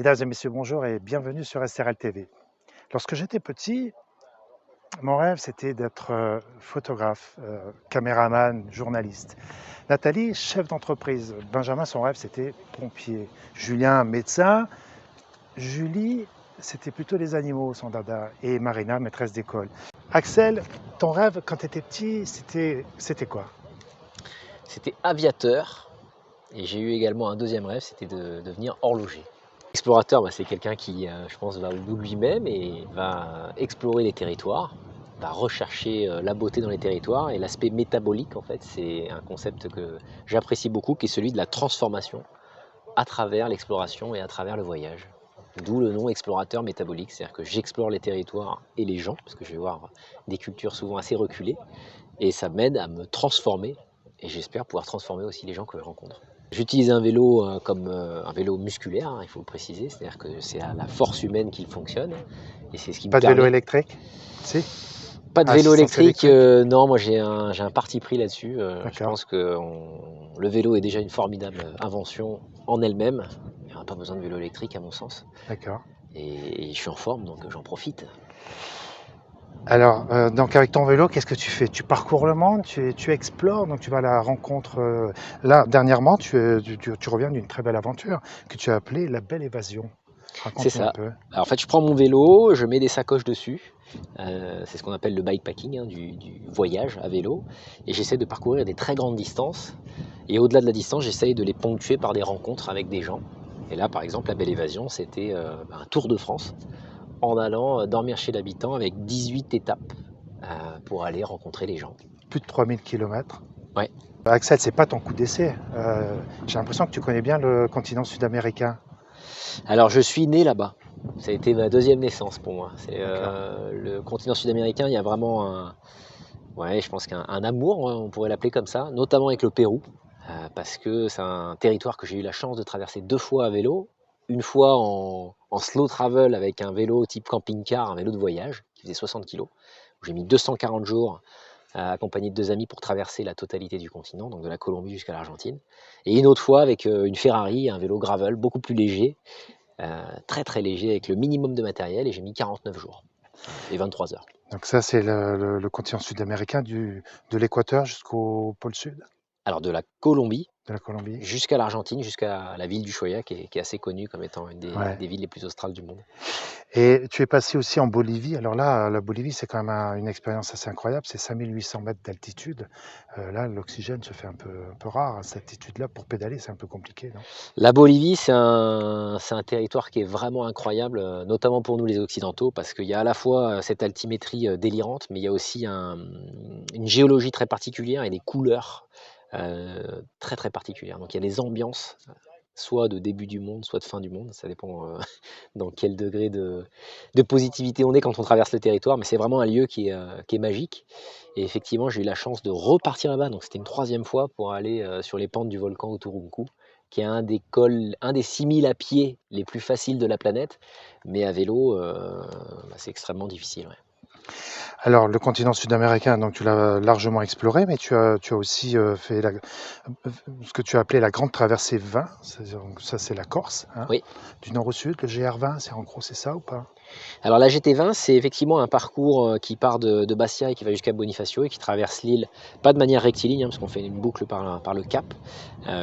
Mesdames et messieurs, bonjour et bienvenue sur SRL TV. Lorsque j'étais petit, mon rêve c'était d'être photographe, caméraman, journaliste. Nathalie, chef d'entreprise. Benjamin, son rêve c'était pompier. Julien, médecin. Julie, c'était plutôt les animaux, son dada. Et Marina, maîtresse d'école. Axel, ton rêve quand tu étais petit, c'était quoi? C'était aviateur et j'ai eu également un deuxième rêve, c'était de devenir horloger. Explorateur, c'est quelqu'un qui, je pense, va au bout de lui-même et va explorer les territoires, va rechercher la beauté dans les territoires. Et l'aspect métabolique, en fait, c'est un concept que j'apprécie beaucoup, qui est celui de la transformation à travers l'exploration et à travers le voyage. D'où le nom explorateur métabolique, c'est-à-dire que j'explore les territoires et les gens, parce que je vais voir des cultures souvent assez reculées, et ça m'aide à me transformer, et j'espère pouvoir transformer aussi les gens que je rencontre. J'utilise un vélo comme un vélo musculaire, hein, il faut le préciser, c'est-à-dire que c'est à la force humaine qu'il fonctionne, et c'est ce qui me Pas de vélo permet... électrique? Si? Pas de vélo Assistance électrique, électrique? non, moi j'ai un parti pris là-dessus. Je D'accord, pense que le vélo est déjà une formidable invention en elle-même. Il n'y aura pas besoin de vélo électrique à mon sens. d'accord. Et je suis en forme, donc j'en profite. Alors, donc avec ton vélo, qu'est-ce que tu fais? Tu parcours le monde, tu explores, donc tu vas à la rencontre. Là, dernièrement, tu reviens d'une très belle aventure que tu as appelée la Belle Évasion. C'est Raconte-nous un ça. peu. Alors, en fait, je prends mon vélo, je mets des sacoches dessus. C'est ce qu'on appelle le bikepacking, hein, du voyage à vélo. Et j'essaie de parcourir des très grandes distances. Et au-delà de la distance, j'essaye de les ponctuer par des rencontres avec des gens. Et là, par exemple, la Belle Évasion, c'était un tour de France en allant dormir chez l'habitant avec 18 étapes pour aller rencontrer les gens. Plus de 3000 km. Ouais. Axel, c'est pas ton coup d'essai. J'ai l'impression que tu connais bien le continent sud-américain. Alors, je suis né là-bas. Ça a été ma deuxième naissance pour moi. C'est D'accord. le continent sud-américain. Il y a vraiment ouais, je pense qu'un amour, on pourrait l'appeler comme ça, notamment avec le Pérou, parce que c'est un territoire que j'ai eu la chance de traverser 2 fois à vélo. Une fois en slow travel avec un vélo type camping-car, un vélo de voyage qui faisait 60 kg. J'ai mis 240 jours accompagné de 2 amis pour traverser la totalité du continent, donc de la Colombie jusqu'à l'Argentine. Et une autre fois avec une Ferrari, un vélo gravel beaucoup plus léger, très très léger avec le minimum de matériel, et j'ai mis 49 jours et 23 heures. Donc ça, c'est le continent sud-américain de l'équateur jusqu'au pôle sud Alors de la Colombie de la Colombie. jusqu'à l'Argentine, jusqu'à la ville d'Ushuaia, qui est assez connue comme étant une Ouais. des villes les plus australes du monde. Et tu es passé aussi en Bolivie. Alors là, la Bolivie, c'est quand même une expérience assez incroyable. C'est 5800 mètres d'altitude. Là, l'oxygène se fait un peu rare à cette altitude-là. Pour pédaler, c'est un peu compliqué, non? La Bolivie, c'est un territoire qui est vraiment incroyable, notamment pour nous les Occidentaux, parce qu'il y a à la fois cette altimétrie délirante, mais il y a aussi une géologie très particulière et des couleurs très très particulières. Donc il y a des ambiances, soit de début du monde, soit de fin du monde, ça dépend dans quel degré de positivité on est quand on traverse le territoire, mais c'est vraiment un lieu qui est magique. Et effectivement, j'ai eu la chance de repartir là-bas, donc c'était une troisième fois pour aller sur les pentes du volcan Uturuncu, qui est un des 6000 à pied les plus faciles de la planète, mais à vélo, c'est extrêmement difficile. Ouais. Alors, le continent sud-américain, donc tu l'as largement exploré, mais tu as aussi fait ce que tu as appelé la grande traversée 20. Donc ça, c'est la Corse, hein, Oui. du nord au sud. Le GR20, c'est en gros, c'est ça ou pas? Alors la GT20, c'est effectivement un parcours qui part de Bastia et qui va jusqu'à Bonifacio et qui traverse l'île, pas de manière rectiligne, hein, parce qu'on fait une boucle par le Cap,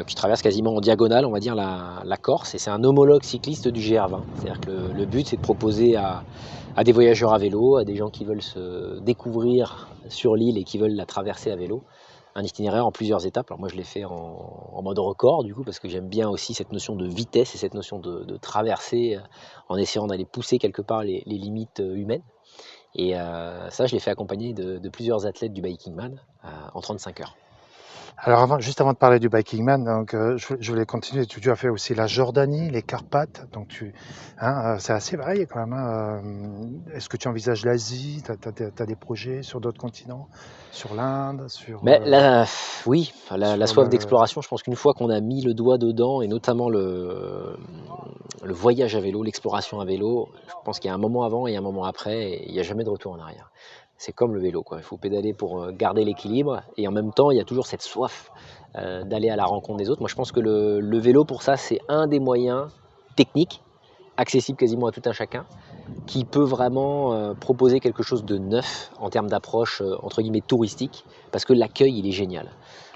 qui traverse quasiment en diagonale, on va dire, la Corse. Et c'est un homologue cycliste du GR20. C'est-à-dire que le but, c'est de proposer à des voyageurs à vélo, à des gens qui veulent se découvrir sur l'île et qui veulent la traverser à vélo, un itinéraire en plusieurs étapes. Alors moi, je l'ai fait en mode record, du coup, parce que j'aime bien aussi cette notion de vitesse et cette notion de traversée en essayant d'aller pousser quelque part les limites humaines. Et ça, je l'ai fait accompagné de plusieurs athlètes du Biking Man en 35 heures. Alors juste avant de parler du Biking Man, donc, je voulais continuer. Tu as fait aussi la Jordanie, les Carpates, donc c'est assez varié quand même, hein. Est-ce que tu envisages l'Asie? Tu as des projets sur d'autres continents? Sur l'Inde? Mais oui, la Sur soif le... d'exploration, je pense qu'une fois qu'on a mis le doigt dedans, et notamment le voyage à vélo, l'exploration à vélo, je pense qu'il y a un moment avant et un moment après, et il n'y a jamais de retour en arrière. C'est comme le vélo, quoi. Il faut pédaler pour garder l'équilibre, et en même temps, il y a toujours cette soif d'aller à la rencontre des autres. Moi, je pense que le vélo, pour ça, c'est un des moyens techniques, accessible quasiment à tout un chacun, qui peut vraiment proposer quelque chose de neuf en termes d'approche entre guillemets touristique, parce que l'accueil il est génial.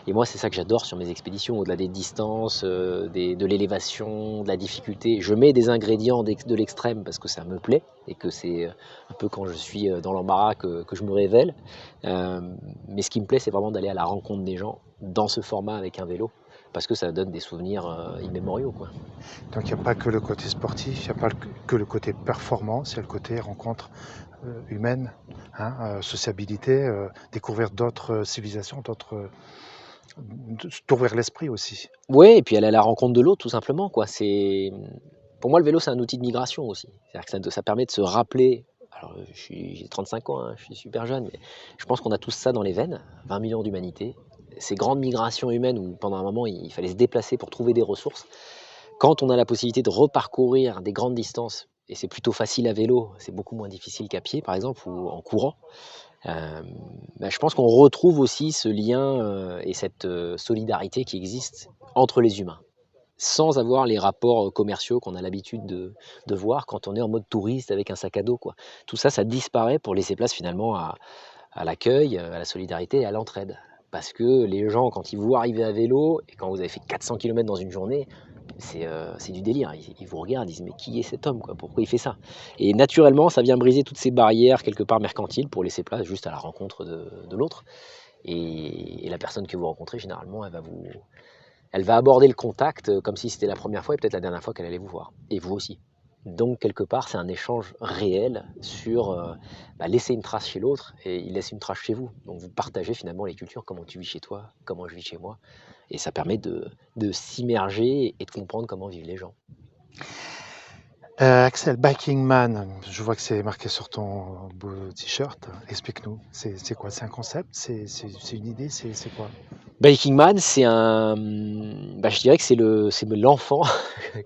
Et moi c'est ça que j'adore sur mes expéditions, au-delà des distances, de l'élévation, de la difficulté. Je mets des ingrédients de l'extrême parce que ça me plaît et que c'est un peu quand je suis dans l'embarras que je me révèle. Mais ce qui me plaît c'est vraiment d'aller à la rencontre des gens dans ce format avec un vélo, parce que ça donne des souvenirs immémoriaux, quoi. Donc il n'y a pas que le côté sportif, il n'y a pas que le côté performance, il y a le côté rencontre humaine, hein, sociabilité, découvrir d'autres civilisations, t'ouvrir l'esprit aussi. Ouais, et puis aller à la rencontre de l'autre tout simplement, quoi. Pour moi, le vélo, c'est un outil de migration aussi. C'est-à-dire que ça permet de se rappeler. Alors, j'ai 35 ans, hein, je suis super jeune, mais je pense qu'on a tous ça dans les veines, 20 millions d'humanité. Ces grandes migrations humaines où pendant un moment, il fallait se déplacer pour trouver des ressources. Quand on a la possibilité de reparcourir des grandes distances, et c'est plutôt facile à vélo, c'est beaucoup moins difficile qu'à pied, par exemple, ou en courant, bah, je pense qu'on retrouve aussi ce lien et cette solidarité qui existe entre les humains, sans avoir les rapports commerciaux qu'on a l'habitude de voir quand on est en mode touriste avec un sac à dos, quoi. Tout ça, ça disparaît pour laisser place finalement à l'accueil, à la solidarité et à l'entraide. Parce que les gens, quand ils vous voient arriver à vélo, et quand vous avez fait 400 km dans une journée, c'est du délire. Ils vous regardent, ils disent mais qui est cet homme, quoi? Pourquoi il fait ça? Et naturellement, ça vient briser toutes ces barrières quelque part mercantiles pour laisser place juste à la rencontre de l'autre. Et la personne que vous rencontrez, généralement, elle va aborder le contact comme si c'était la première fois et peut-être la dernière fois qu'elle allait vous voir. Et vous aussi. Donc, quelque part, c'est un échange réel sur laisser une trace chez l'autre et il laisse une trace chez vous. Donc, vous partagez finalement les cultures, comment tu vis chez toi, comment je vis chez moi. Et ça permet de s'immerger et de comprendre comment vivent les gens. Axel, Biking Man, je vois que c'est marqué sur ton beau t-shirt. Explique-nous, c'est quoi? C'est un concept? C'est une idée? C'est quoi? Biking Man, je dirais que c'est l'enfant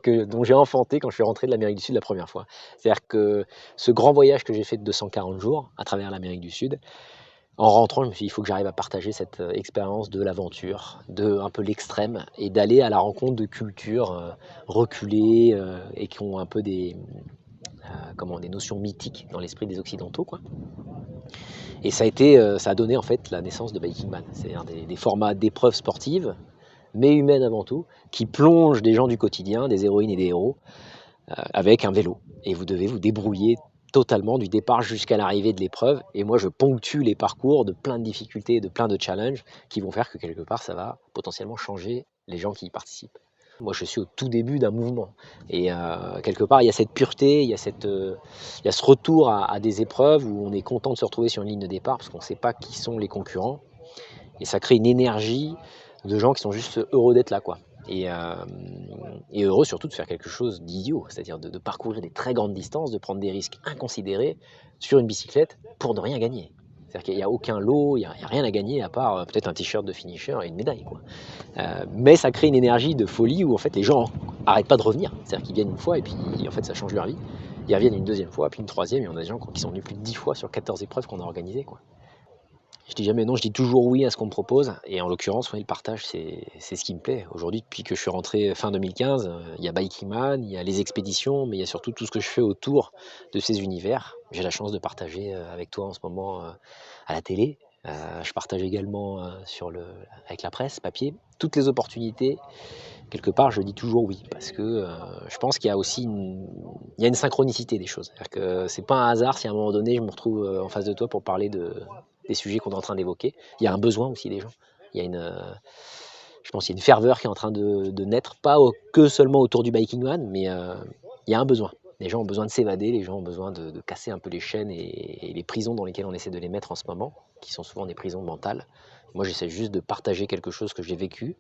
dont j'ai enfanté quand je suis rentré de l'Amérique du Sud la première fois. C'est-à-dire que ce grand voyage que j'ai fait de 240 jours à travers l'Amérique du Sud, en rentrant, je me suis dit, il faut que j'arrive à partager cette expérience de l'aventure, de un peu l'extrême, et d'aller à la rencontre de cultures reculées et qui ont un peu des notions mythiques dans l'esprit des Occidentaux, quoi. Et ça a donné en fait la naissance de Biking Man, c'est-à-dire des formats d'épreuves sportives, mais humaines avant tout, qui plongent des gens du quotidien, des héroïnes et des héros, avec un vélo. Et vous devez vous débrouiller totalement du départ jusqu'à l'arrivée de l'épreuve. Et moi, je ponctue les parcours de plein de difficultés, de plein de challenges qui vont faire que quelque part, ça va potentiellement changer les gens qui y participent. Moi, je suis au tout début d'un mouvement. Et quelque part, il y a cette pureté, il y a ce retour à des épreuves où on est content de se retrouver sur une ligne de départ parce qu'on ne sait pas qui sont les concurrents. Et ça crée une énergie de gens qui sont juste heureux d'être là, quoi. Et heureux surtout de faire quelque chose d'idiot, c'est-à-dire de parcourir des très grandes distances, de prendre des risques inconsidérés sur une bicyclette pour ne rien gagner. C'est-à-dire qu'il n'y a aucun lot, il n'y a rien à gagner à part peut-être un t-shirt de finisher et une médaille, quoi. Mais ça crée une énergie de folie où en fait les gens n'arrêtent pas de revenir. C'est-à-dire qu'ils viennent une fois et puis en fait ça change leur vie. Ils reviennent une deuxième fois, puis une troisième, et on a des gens qui sont venus plus de 10 fois sur 14 épreuves qu'on a organisées, quoi. Je dis jamais non, je dis toujours oui à ce qu'on me propose. Et en l'occurrence, ouais, le partage, c'est ce qui me plaît. Aujourd'hui, depuis que je suis rentré fin 2015, il y a Biking Man, il y a les expéditions, mais il y a surtout tout ce que je fais autour de ces univers. J'ai la chance de partager avec toi en ce moment à la télé. Je partage également avec la presse, papier. Toutes les opportunités, quelque part, je dis toujours oui. Parce que je pense qu'il y a aussi il y a une synchronicité des choses. C'est-à-dire que c'est pas un hasard si à un moment donné, je me retrouve en face de toi pour parler des sujets qu'on est en train d'évoquer. Il y a un besoin aussi des gens. Il y a je pense qu'il y a une ferveur qui est en train de naître, pas que seulement autour du Biking Man, mais il y a un besoin. Les gens ont besoin de s'évader, les gens ont besoin de casser un peu les chaînes et les prisons dans lesquelles on essaie de les mettre en ce moment, qui sont souvent des prisons mentales. Moi, j'essaie juste de partager quelque chose que j'ai vécu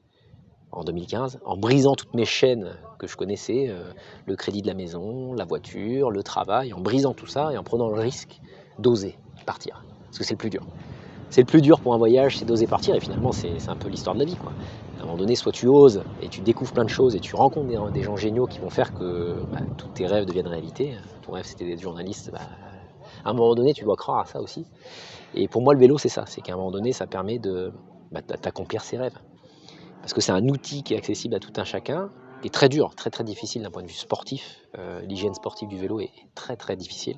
en 2015, en brisant toutes mes chaînes que je connaissais, le crédit de la maison, la voiture, le travail, en brisant tout ça et en prenant le risque d'oser partir. Parce que c'est le plus dur. C'est le plus dur pour un voyage, c'est d'oser partir, et finalement c'est un peu l'histoire de la vie, quoi. À un moment donné, soit tu oses et tu découvres plein de choses et tu rencontres des gens géniaux qui vont faire que tous tes rêves deviennent réalité. Ton rêve c'était d'être journaliste, à un moment donné tu dois croire à ça aussi. Et pour moi le vélo c'est ça, c'est qu'à un moment donné ça permet d'accomplir ses rêves. Parce que c'est un outil qui est accessible à tout un chacun, est très dur, très très difficile d'un point de vue sportif. L'hygiène sportive du vélo est très très difficile.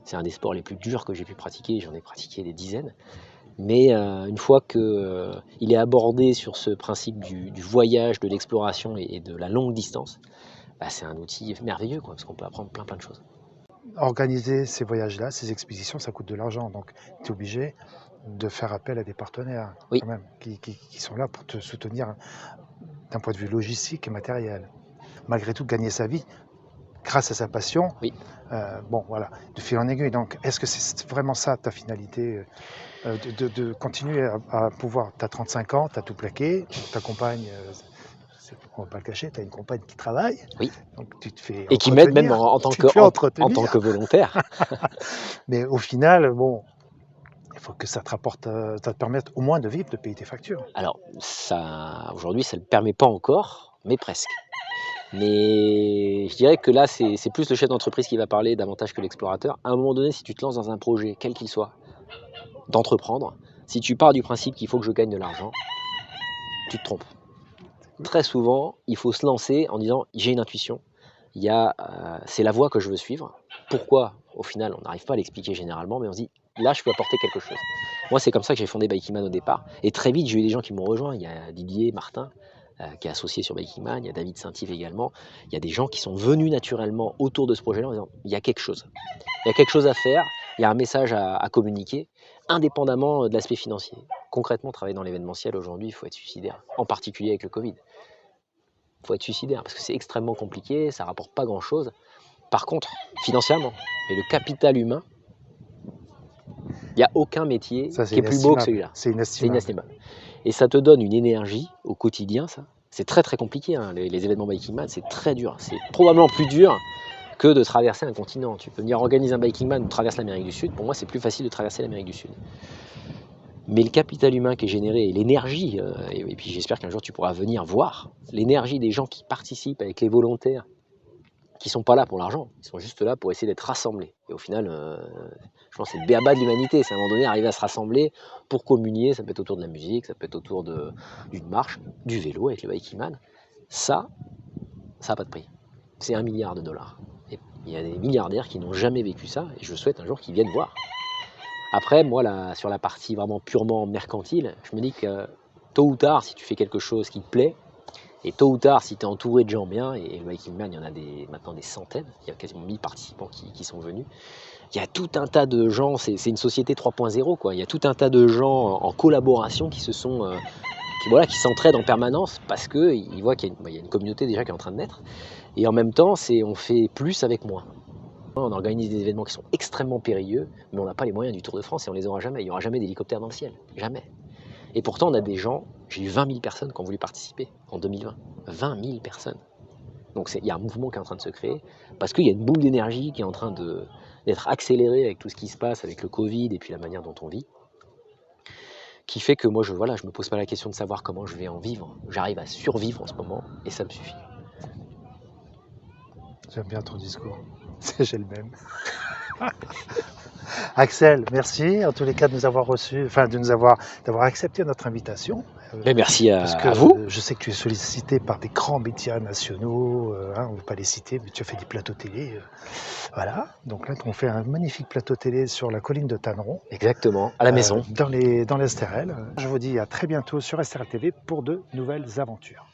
C'est un des sports les plus durs que j'ai pu pratiquer, j'en ai pratiqué des dizaines. Mais une fois qu'il est abordé sur ce principe du voyage, de l'exploration et de la longue distance, bah, c'est un outil merveilleux, quoi, parce qu'on peut apprendre plein de choses. Organiser ces voyages-là, ces expéditions, ça coûte de l'argent. Donc, tu es obligé de faire appel à des partenaires Oui. quand même, qui sont là pour te soutenir d'un point de vue logistique et matériel. Malgré tout, gagner sa vie grâce à sa passion, Oui. bon, voilà, de fil en aiguille. Donc, est-ce que c'est vraiment ça ta finalité, de continuer à pouvoir, tu as 35 ans, tu as tout plaqué, ta compagne, on ne va pas le cacher, tu as une compagne qui travaille, Oui. donc tu te fais Et qui m'aide même en tant que volontaire. Mais au final, bon, il faut que ça te rapporte, ça te permette au moins de vivre, de payer tes factures. Alors, ça, aujourd'hui, ça ne le permet pas encore, mais presque. Mais je dirais que là, c'est plus le chef d'entreprise qui va parler davantage que l'explorateur. À un moment donné, si tu te lances dans un projet, quel qu'il soit, d'entreprendre, si tu pars du principe qu'il faut que je gagne de l'argent, tu te trompes. Très souvent, il faut se lancer en disant j'ai une intuition, c'est la voie que je veux suivre. Pourquoi, au final, on n'arrive pas à l'expliquer généralement, mais on se dit là, je peux apporter quelque chose. Moi, c'est comme ça que j'ai fondé Bikingman au départ. Et très vite, j'ai eu des gens qui m'ont rejoint. Il y a Didier Martin, qui est associé sur Bikingman, il y a David Saint-Yves également. Il y a des gens qui sont venus naturellement autour de ce projet-là en disant il y a quelque chose. Il y a quelque chose à faire, il y a un message à communiquer, indépendamment de l'aspect financier. Concrètement, travailler dans l'événementiel aujourd'hui, il faut être suicidaire, en particulier avec le Covid. Il faut être suicidaire parce que c'est extrêmement compliqué, ça rapporte pas grand-chose. Par contre, financièrement, et le capital humain, il n'y a aucun métier qui est plus beau que celui-là. C'est inestimable. Et ça te donne une énergie au quotidien, ça. C'est très très compliqué, hein. Les événements Bikingman, c'est très dur. C'est probablement plus dur que de traverser un continent. Tu peux venir organiser un Bikingman ou traverser l'Amérique du Sud. Pour moi, c'est plus facile de traverser l'Amérique du Sud. Mais le capital humain qui est généré et l'énergie, et puis j'espère qu'un jour tu pourras venir voir l'énergie des gens qui participent avec les volontaires, qui ne sont pas là pour l'argent, ils sont juste là pour essayer d'être rassemblés. Et au final, je pense que c'est le b.a.-ba de l'humanité, c'est à un moment donné arriver à se rassembler pour communier, ça peut être autour de la musique, ça peut être autour d'une marche, du vélo avec le Bikingman. Ça n'a pas de prix. C'est 1 milliard de dollars. Et il y a des milliardaires qui n'ont jamais vécu ça, et je souhaite un jour qu'ils viennent voir. Après, moi, sur la partie vraiment purement mercantile, je me dis que tôt ou tard, si tu fais quelque chose qui te plaît, et tôt ou tard, si tu es entouré de gens bien, et le Bikingman, il y en a maintenant des centaines, il y a quasiment 1000 participants qui sont venus, il y a tout un tas de gens, c'est une société 3.0, quoi. Il y a tout un tas de gens en collaboration qui s'entraident en permanence parce qu'ils voient qu'il y a une communauté déjà qui est en train de naître. Et en même temps, on fait plus avec moins. On organise des événements qui sont extrêmement périlleux, mais on n'a pas les moyens du Tour de France et on les aura jamais. Il n'y aura jamais d'hélicoptère dans le ciel. Jamais. Et pourtant, on a des gens, j'ai eu 20 000 personnes qui ont voulu participer en 2020. 20 000 personnes. Donc il y a un mouvement qui est en train de se créer, parce qu'il y a une boule d'énergie qui est en train d'être accélérée avec tout ce qui se passe, avec le Covid et puis la manière dont on vit, qui fait que moi, je me pose pas la question de savoir comment je vais en vivre. J'arrive à survivre en ce moment, et ça me suffit. J'aime bien ton discours. J'ai le même. Axel, merci en tous les cas de nous avoir reçus, d'avoir accepté notre invitation. Mais merci à Parce vous. que je sais que tu es sollicité par des grands médias nationaux, on ne veut pas les citer, mais tu as fait des plateaux télé. Voilà, donc là on fait un magnifique plateau télé sur la colline de Tanneron. Exactement, à la maison. Dans l'Estérel. Je vous dis à très bientôt sur SRL TV pour de nouvelles aventures.